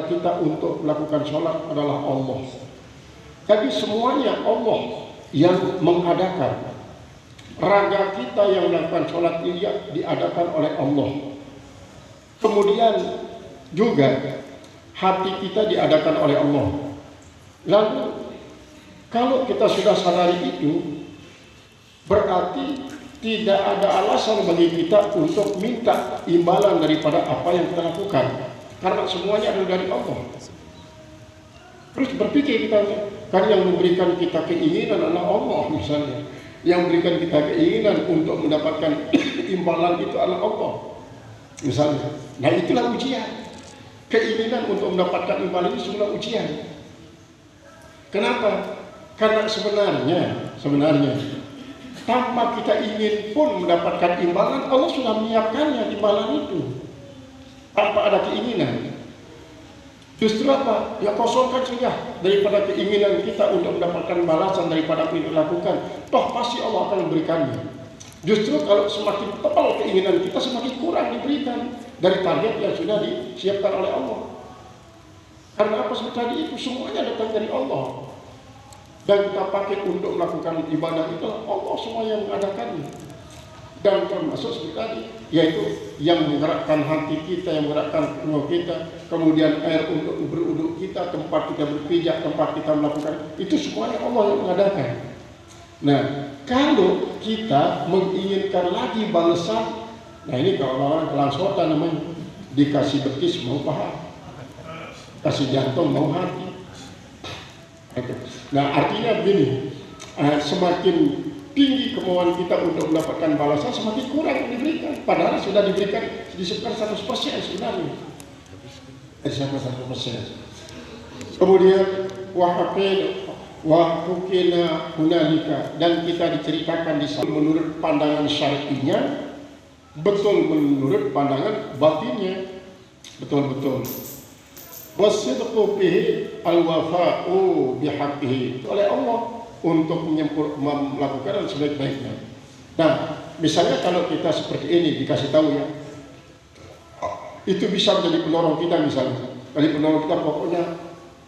daripada kita untuk melakukan sholat adalah Allah. Jadi semuanya Allah yang mengadakan. Raga kita yang melakukan sholat diadakan oleh Allah. Kemudian juga hati kita diadakan oleh Allah. Lalu kalau kita sudah sadari itu, berarti tidak ada alasan bagi kita untuk minta imbalan daripada apa yang kita lakukan, karena semuanya adalah dari Allah. Terus berpikir kita, kan yang memberikan kita keinginan adalah Allah misalnya, yang memberikan kita keinginan untuk mendapatkan imbalan itu adalah Allah misalnya. Nah itulah ujian. Keinginan untuk mendapatkan imbalan itu sebenarnya ujian. Kenapa? Karena sebenarnya tanpa kita ingin pun mendapatkan imbalan, Allah sudah menyiapkannya imbalan itu tanpa ada keinginan. Justru apa? Ya kosongkan saja daripada keinginan kita untuk mendapatkan balasan daripada apa yang dilakukan. Toh pasti Allah akan memberikannya. Justru kalau semakin tebal keinginan kita, semakin kurang diberikan dari target yang sudah disiapkan oleh Allah. Karena apa seperti tadi itu semuanya datang dari Allah. Dan kita pakai untuk melakukan ibadah itu Allah semua yang mengadakannya. Dan termasuk seperti tadi, yaitu yang menggerakkan hati kita, yang menggerakkan tubuh kita, kemudian air untuk berwudu kita, tempat kita berpijak, tempat kita melakukan, itu semuanya Allah yang mengadakan. Nah, kalau kita menginginkan lagi balasan, nah ini kalau orang kelangsotan namanya, dikasih betis mau paha, kasih jantung mau hati. Nah artinya begini, semakin tinggi kemauan kita untuk mendapatkan balasan, semakin kurang yang diberikan. Padahal sudah diberikan, disebutkan 100% sebenarnya. 100%. Kemudian wahukina hunalika, dan kita diceritakan di sana menurut pandangan syar'inya, betul menurut pandangan batinnya, betul-betul. Wasidqu bihi al-wafa'u bihaqqihi, oleh Allah untuk melakukan sebaik-baiknya. Nah, misalnya kalau kita seperti ini dikasih tahu ya, itu bisa menjadi penolong kita misalnya. Dari penolong kita pokoknya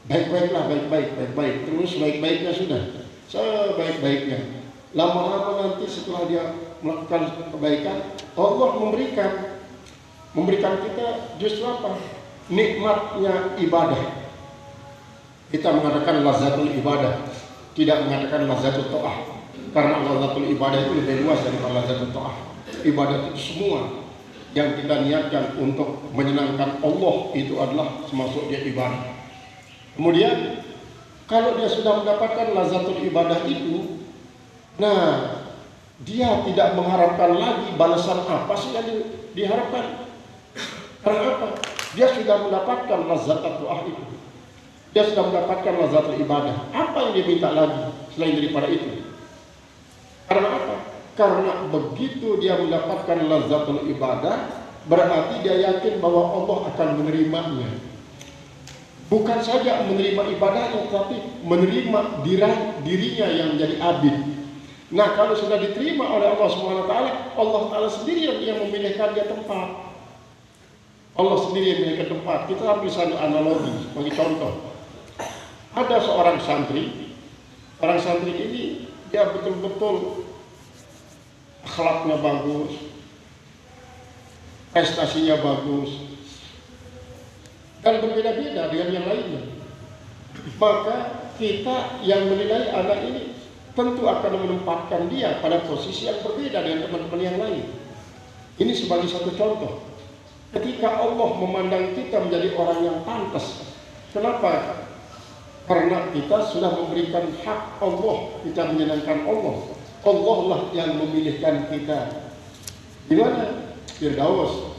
baik-baiklah, baik-baik, terus baik-baiknya sudah, sebaik-baiknya. Lama-lama nanti setelah dia melakukan kebaikan, Allah memberikan kita justru apa? Nikmatnya ibadah. Kita mengatakan lazatul ibadah, tidak mengatakan lazatul ta'ah, karena lazatul ibadah itu lebih luas daripada lazatul ta'ah. Ibadah itu semua yang kita niatkan untuk menyenangkan Allah, itu adalah termasuk dia ibadah. Kemudian kalau dia sudah mendapatkan lazatul ibadah itu, nah dia tidak mengharapkan lagi balasan apa sih yang diharapkan. Karena apa? Dia sudah mendapatkan lazatul ta'ah itu. Dia sudah mendapatkan lazatul ibadah. Apa yang dia minta lagi selain daripada itu? Karena apa? Karena begitu dia mendapatkan lazatul ibadah, berarti dia yakin bahwa Allah akan menerimanya. Bukan saja menerima ibadahnya, tapi menerima dirinya yang menjadi abid. Nah, kalau sudah diterima oleh Allah SWT, Allah Ta'ala sendiri yang memilihkan dia tempat. Allah sendiri yang memiliki tempat. Kita ambil satu analogi sebagai contoh. Ada seorang santri. Orang santri ini dia betul-betul akhlaknya bagus, prestasinya bagus, dan berbeda-beda dengan yang lainnya. Maka kita yang menilai anak ini tentu akan menempatkan dia pada posisi yang berbeda dengan teman-teman yang lain. Ini sebagai satu contoh. Ketika Allah memandang kita menjadi orang yang pantas. Kenapa? Karena kita sudah memberikan hak Allah, kita menyenangkan Allah. Allah lah yang memilihkan kita. Di mana? Firdaus,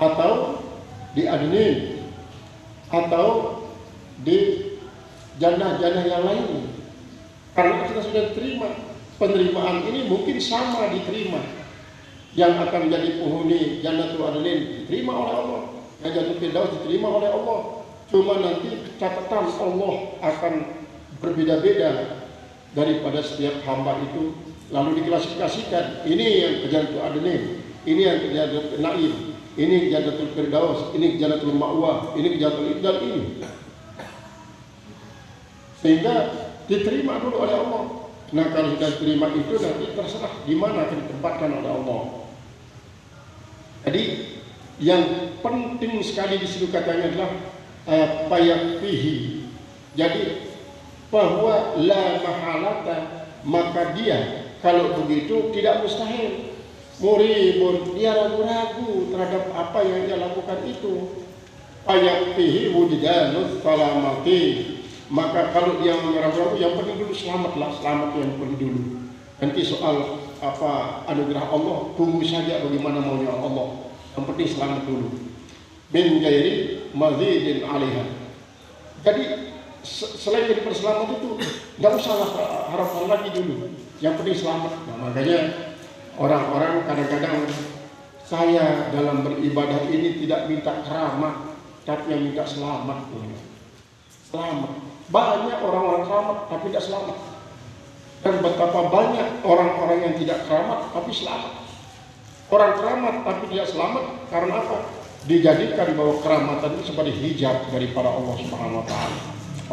atau di Adnin, atau di jannah-jannah yang lain. Karena kita sudah terima. Penerimaan ini mungkin sama diterima. Yang akan menjadi penghuni Jannatul Adnin diterima oleh Allah, yang Jannatul Firdaus diterima oleh Allah. Cuma nanti catatan Allah akan berbeda-beda daripada setiap hamba itu, lalu diklasifikasikan. Ini yang ke Jannatul Adnin, ini yang ke Jannatul Naim, ini Jannatul Firdaus, ini Jannatul Ma'wa, ini Jannatul Ibdal ini. Sehingga diterima dulu oleh Allah. Nah kalau sudah diterima itu nanti terserah di mana akan ditempatkan oleh Allah. Jadi yang penting sekali di situ katanya adalah payakfihi. Jadi bahwa la mahalata, maka dia kalau begitu tidak mustahil. Muribun, dia ragu-ragu terhadap apa yang dia lakukan itu. Payakfihi wujudanus salamati. Maka kalau dia ragu-ragu, yang penting dulu selamatlah, selamat yang penting dulu. Nanti soal apa anugerah Allah, tunggu saja bagaimana maunya Allah. Yang penting selamat dulu. Min ghairi mazidin 'alaiha. Jadi selain dari perselamat itu, nggak usah harapkan lagi dulu. Yang penting selamat. Nah, makanya orang-orang kadang-kadang saya dalam beribadah ini tidak minta keramat, tapi yang minta selamat. Selamat. Banyak orang-orang keramat tapi tidak selamat. Dan betapa banyak orang-orang yang tidak keramat tapi selamat. Orang keramat tapi tidak selamat karena apa? Dijadikan bahwa keramatan itu sebagai hijab daripada Allah Subhanahu wa taala.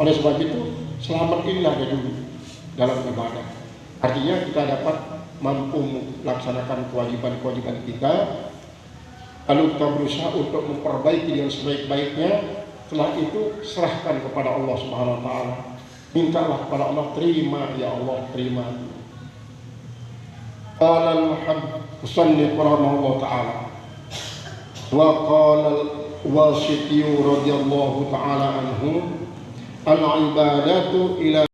Oleh sebab itu, selamat inilah dulu dalam ibadah. Artinya kita dapat mampu melaksanakan kewajiban-kewajiban kita, lalu kita berusaha untuk memperbaiki dengan sebaik-baiknya. Setelah itu serahkan kepada Allah Subhanahu wa taala. Mintalah kepada Allah, terima ya Allah, terima. Qala al-musannif rahimahullah taala wa qala al-Wasiti radhiyallahu taala anhu al-ibadatu ila